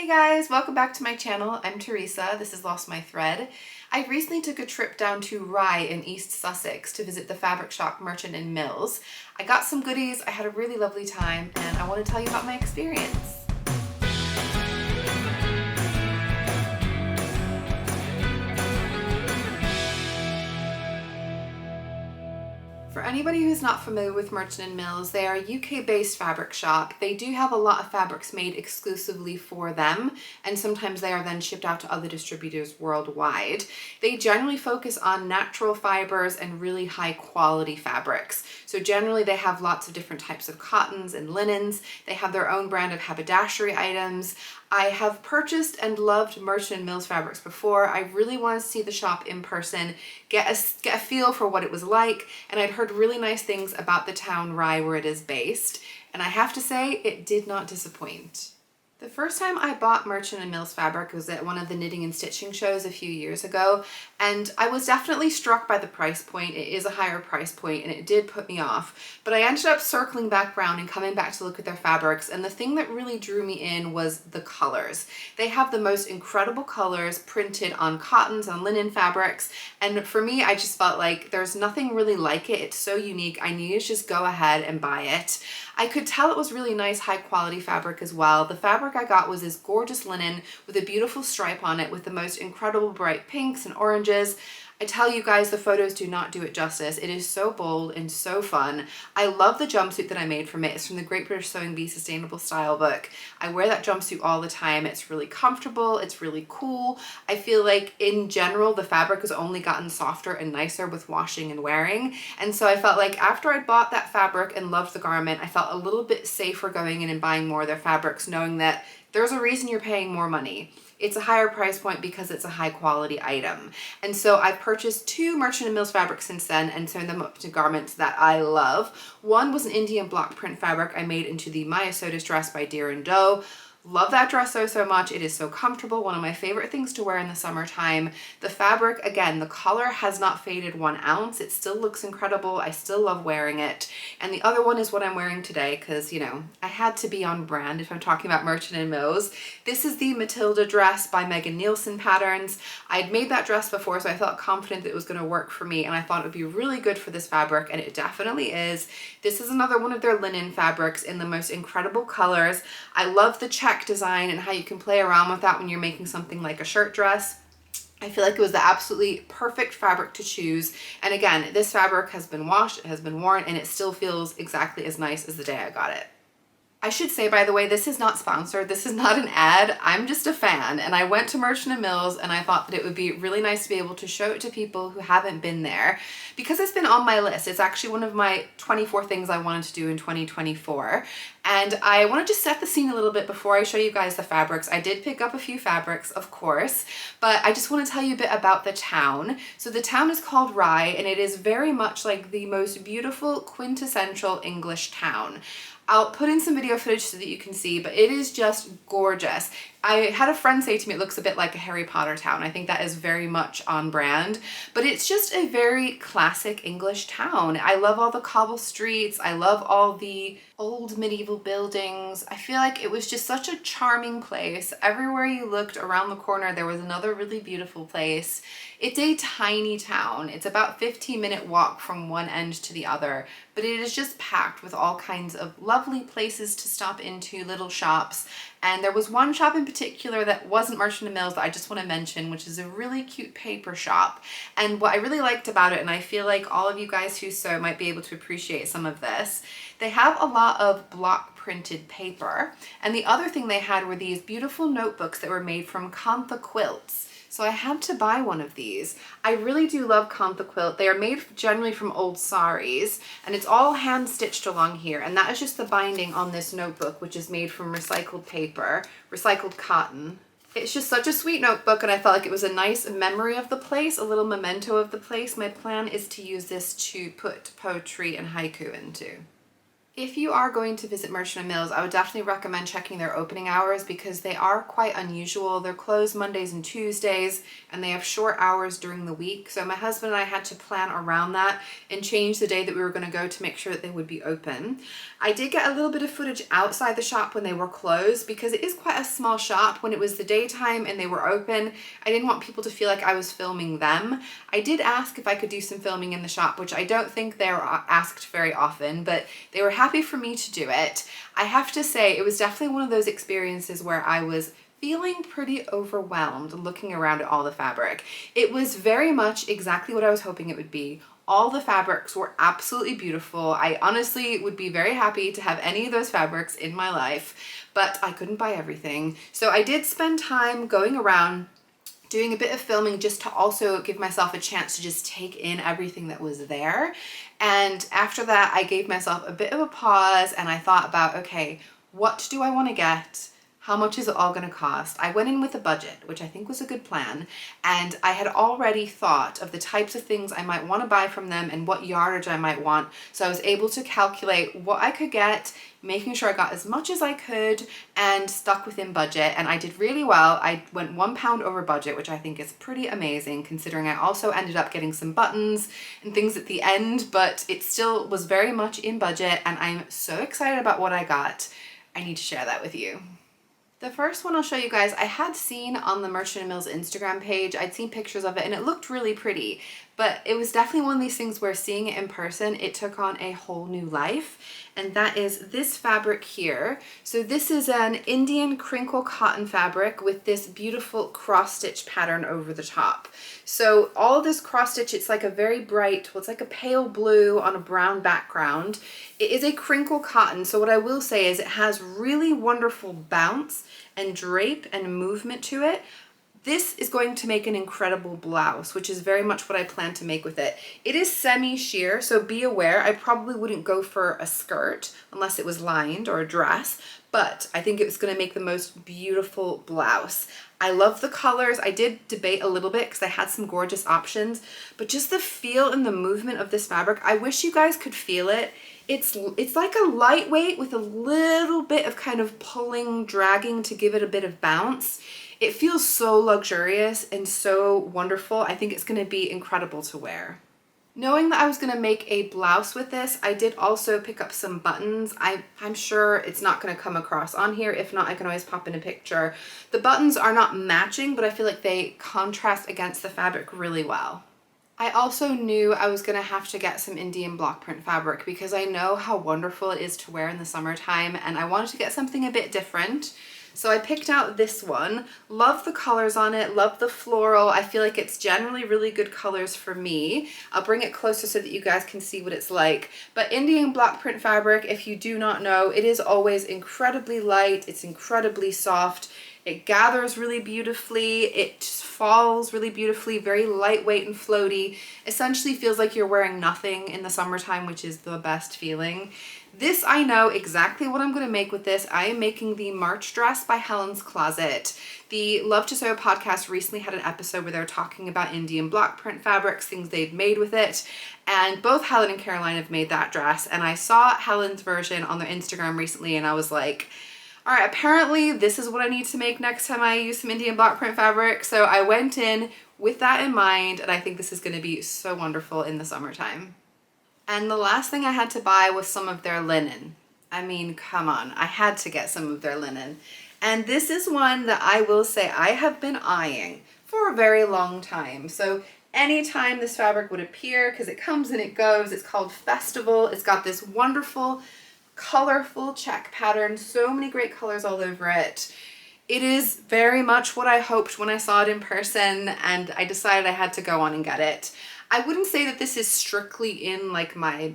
Hey guys, welcome back to my channel. I'm Teresa. This is Lost My Thread. I recently took a trip down to Rye in East Sussex to visit the fabric shop Merchant & Mills. I got some goodies, I had a really lovely time, and I want to tell you about my experience. For anybody who's not familiar with Merchant & Mills, they are a UK-based fabric shop. They do have a lot of fabrics made exclusively for them, and sometimes they are then shipped out to other distributors worldwide. They generally focus on natural fibers and really high quality fabrics. So generally they have lots of different types of cottons and linens. They have their own brand of haberdashery items. I have purchased and loved Merchant & Mills fabrics before. I really wanted to see the shop in person, get a feel for what it was like, and I'd heard really nice things about the town Rye where it is based, and I have to say it did not disappoint. The first time I bought Merchant & Mills fabric was at one of the knitting and stitching shows a few years ago, and I was definitely struck by the price point. It is a higher price point and it did put me off, but I ended up circling back around and coming back to look at their fabrics, and the thing that really drew me in was the colors. They have the most incredible colors printed on cottons and linen fabrics, and for me I just felt like there's nothing really like it. It's so unique. I needed to just go ahead and buy it. I could tell it was really nice, high quality fabric as well. The fabric I got was this gorgeous linen with a beautiful stripe on it with the most incredible bright pinks and oranges. I tell you guys, the photos do not do it justice. It is so bold and so fun. I love the jumpsuit that I made from it. It's from the Great British Sewing Bee Sustainable Style book. I wear that jumpsuit all the time. It's really comfortable. It's really cool. I feel like in general, the fabric has only gotten softer and nicer with washing and wearing. And so I felt like after I bought that fabric and loved the garment, I felt a little bit safer going in and buying more of their fabrics, knowing that there's a reason you're paying more money. It's a higher price point because it's a high quality item. And so I've purchased two Merchant & Mills fabrics since then and sewn them up to garments that I love. One was an Indian block print fabric I made into the Maya Sotis dress by Deer & Doe. Love that dress so much. It is so comfortable. One of my favorite things to wear in the summertime. The fabric, again, the color has not faded 1 ounce. It still looks incredible. I still love wearing it. And the other one is what I'm wearing today because, you know, I had to be on brand if I'm talking about Merchant & Mills. This is the Matilda dress by Megan Nielsen Patterns. I'd made that dress before, so I felt confident that it was going to work for me, and I thought it would be really good for this fabric, and it definitely is. This is another one of their linen fabrics in the most incredible colors. I love the check design and how you can play around with that when you're making something like a shirt dress. I feel like it was the absolutely perfect fabric to choose. And again, this fabric has been washed, it has been worn, and it still feels exactly as nice as the day I got it. I should say, by the way, this is not sponsored. This is not an ad. I'm just a fan, and I went to Merchant & Mills and I thought that it would be really nice to be able to show it to people who haven't been there because it's been on my list. It's actually one of my 24 things I wanted to do in 2024. And I want to just set the scene a little bit before I show you guys the fabrics. I did pick up a few fabrics, of course, but I just want to tell you a bit about the town. So the town is called Rye, and it is very much like the most beautiful quintessential English town. I'll put in some video footage so that you can see, but it is just gorgeous. I had a friend say to me it looks a bit like a Harry Potter town. I think that is very much on brand, but it's just a very classic English town. I love all the cobble streets. I love all the old medieval buildings. I feel like it was just such a charming place. Everywhere you looked around the corner, there was another really beautiful place. It's a tiny town. It's about 15-minute walk from one end to the other, but it is just packed with all kinds of lovely places to stop into, little shops. And there was one shop in particular that wasn't Merchant & Mills that I just want to mention, which is a really cute paper shop. And what I really liked about it, and I feel like all of you guys who sew might be able to appreciate some of this, they have a lot of block printed paper. And the other thing they had were these beautiful notebooks that were made from Kantha quilts. So I had to buy one of these. I really do love Kantha quilt. They are made generally from old saris, and it's all hand stitched along here. And that is just the binding on this notebook, which is made from recycled paper, recycled cotton. It's just such a sweet notebook, and I felt like it was a nice memory of the place, a little memento of the place. My plan is to use this to put poetry and haiku into. If you are going to visit Merchant & Mills, I would definitely recommend checking their opening hours because they are quite unusual. They're closed Mondays and Tuesdays, and they have short hours during the week. So my husband and I had to plan around that and change the day that we were going to go to make sure that they would be open. I did get a little bit of footage outside the shop when they were closed because it is quite a small shop. When it was the daytime and they were open, I didn't want people to feel like I was filming them. I did ask if I could do some filming in the shop, which I don't think they're asked very often, but they were happy for me to do it. I have to say, it was definitely one of those experiences where I was feeling pretty overwhelmed looking around at all the fabric. It was very much exactly what I was hoping it would be. All the fabrics were absolutely beautiful. I honestly would be very happy to have any of those fabrics in my life, but I couldn't buy everything. So I did spend time going around doing a bit of filming just to also give myself a chance to just take in everything that was there. And after that, I gave myself a bit of a pause and I thought about, okay, what do I want to get? How much is it all going to cost? I went in with a budget, which I think was a good plan. And I had already thought of the types of things I might want to buy from them and what yardage I might want. So I was able to calculate what I could get, making sure I got as much as I could and stuck within budget. And I did really well. I went £1 over budget, which I think is pretty amazing considering I also ended up getting some buttons and things at the end, but it still was very much in budget and I'm so excited about what I got. I need to share that with you. The first one I'll show you guys, I had seen on the Merchant & Mills Instagram page. I'd seen pictures of it and it looked really pretty, but it was definitely one of these things where seeing it in person, it took on a whole new life. And that is this fabric here. So this is an Indian crinkle cotton fabric with this beautiful cross stitch pattern over the top. So all this cross stitch, it's like a very bright, well, it's like a pale blue on a brown background. It is a crinkle cotton. So what I will say is it has really wonderful bounce and drape and movement to it. This is going to make an incredible blouse, which is very much what I plan to make with it. It is semi-sheer, so be aware. I probably wouldn't go for a skirt unless it was lined or a dress, but I think it was going to make the most beautiful blouse. I love the colors. I did debate a little bit because I had some gorgeous options, but just the feel and the movement of this fabric, I wish you guys could feel it. It's like a lightweight with a little bit of kind of pulling, dragging to give it a bit of bounce. It feels so luxurious and so wonderful. I think it's going to be incredible to wear. Knowing that I was going to make a blouse with this, I did also pick up some buttons. I'm sure it's not going to come across on here. If not, I can always pop in a picture. The buttons are not matching, but I feel like they contrast against the fabric really well. I also knew I was going to have to get some Indian block print fabric because I know how wonderful it is to wear in the summertime and I wanted to get something a bit different. So I picked out this one. Love the colors on it, love the floral. I feel like it's generally really good colors for me. I'll bring it closer so that you guys can see what it's like. But Indian block print fabric, if you do not know, it is always incredibly light. It's incredibly soft. It gathers really beautifully. It just falls really beautifully, very lightweight and floaty. Essentially feels like you're wearing nothing in the summertime, which is the best feeling. This, I know exactly what I'm going to make with this. I am making the March dress by Helen's Closet. The Love to Sew podcast recently had an episode where they were talking about Indian block print fabrics, things they'd made with it. And both Helen and Caroline have made that dress. And I saw Helen's version on their Instagram recently and I was like, all right, apparently this is what I need to make next time I use some Indian block print fabric. So I went in with that in mind and I think this is going to be so wonderful in the summertime. And the last thing I had to buy was some of their linen. I mean, come on, I had to get some of their linen. And this is one that I will say I have been eyeing for a very long time. So anytime this fabric would appear, because it comes and it goes, it's called Festival. It's got this wonderful, colorful check pattern, so many great colors all over it. It is very much what I hoped when I saw it in person and I decided I had to go on and get it. I wouldn't say that this is strictly in like my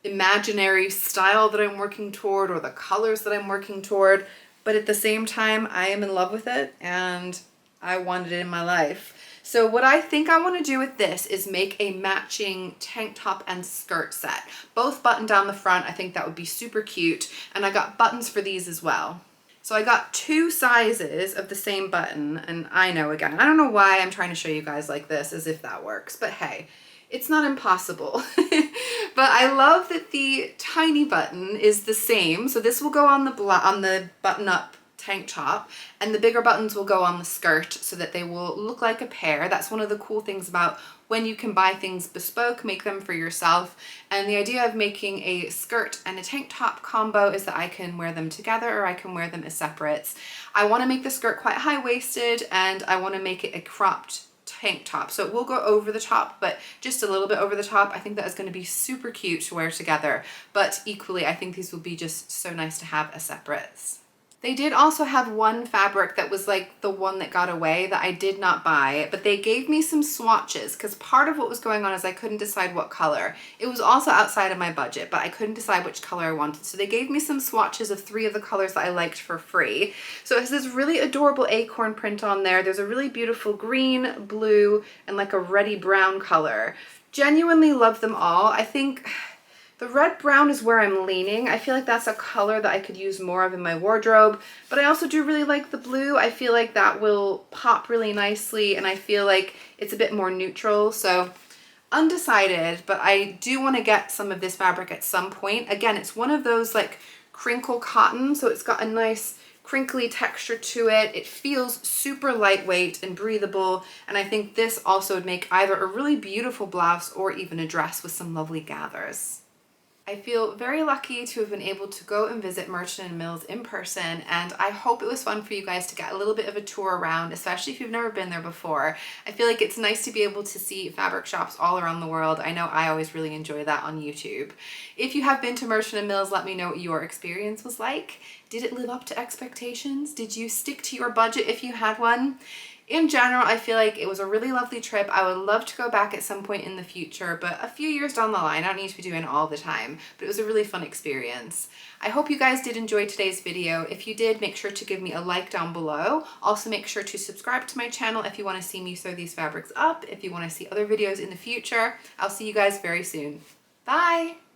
imaginary style that I'm working toward or the colors that I'm working toward, but at the same time, I am in love with it and I wanted it in my life. So what I think I want to do with this is make a matching tank top and skirt set. Both buttoned down the front. I think that would be super cute. And I got buttons for these as well. So I got 2 sizes of the same button, and I know, again, I don't know why I'm trying to show you guys like this as if that works, but hey, it's not impossible. But I love that the tiny button is the same. So this will go on the button-up tank top, and the bigger buttons will go on the skirt so that they will look like a pair. That's one of the cool things about when you can buy things bespoke, make them for yourself. And the idea of making a skirt and a tank top combo is that I can wear them together or I can wear them as separates. I want to make the skirt quite high-waisted, and I want to make it a cropped tank top. So it will go over the top, but just a little bit over the top. I think that is going to be super cute to wear together. But equally, I think these will be just so nice to have as separates. They did also have one fabric that was like the one that got away that I did not buy, but they gave me some swatches because part of what was going on is I couldn't decide what color. It was also outside of my budget, but I couldn't decide which color I wanted. So they gave me some swatches of 3 of the colors that I liked for free. So it has this really adorable acorn print on there. There's a really beautiful green, blue, and like a reddy brown color. Genuinely love them all. I think the red brown is where I'm leaning. I feel like that's a color that I could use more of in my wardrobe, but I also do really like the blue. I feel like that will pop really nicely, and I feel like it's a bit more neutral. So undecided, but I do want to get some of this fabric at some point. Again, it's one of those like crinkle cotton, so it's got a nice crinkly texture to it. It feels super lightweight and breathable, and I think this also would make either a really beautiful blouse or even a dress with some lovely gathers. I feel very lucky to have been able to go and visit Merchant & Mills in person, and I hope it was fun for you guys to get a little bit of a tour around, especially if you've never been there before. I feel like it's nice to be able to see fabric shops all around the world. I know I always really enjoy that on YouTube. If you have been to Merchant & Mills, let me know what your experience was like. Did it live up to expectations? Did you stick to your budget if you had one? In general, I feel like it was a really lovely trip. I would love to go back at some point in the future, but a few years down the line. I don't need to be doing it all the time, but it was a really fun experience. I hope you guys did enjoy today's video. If you did, make sure to give me a like down below. Also, make sure to subscribe to my channel if you want to see me sew these fabrics up, if you want to see other videos in the future. I'll see you guys very soon. Bye!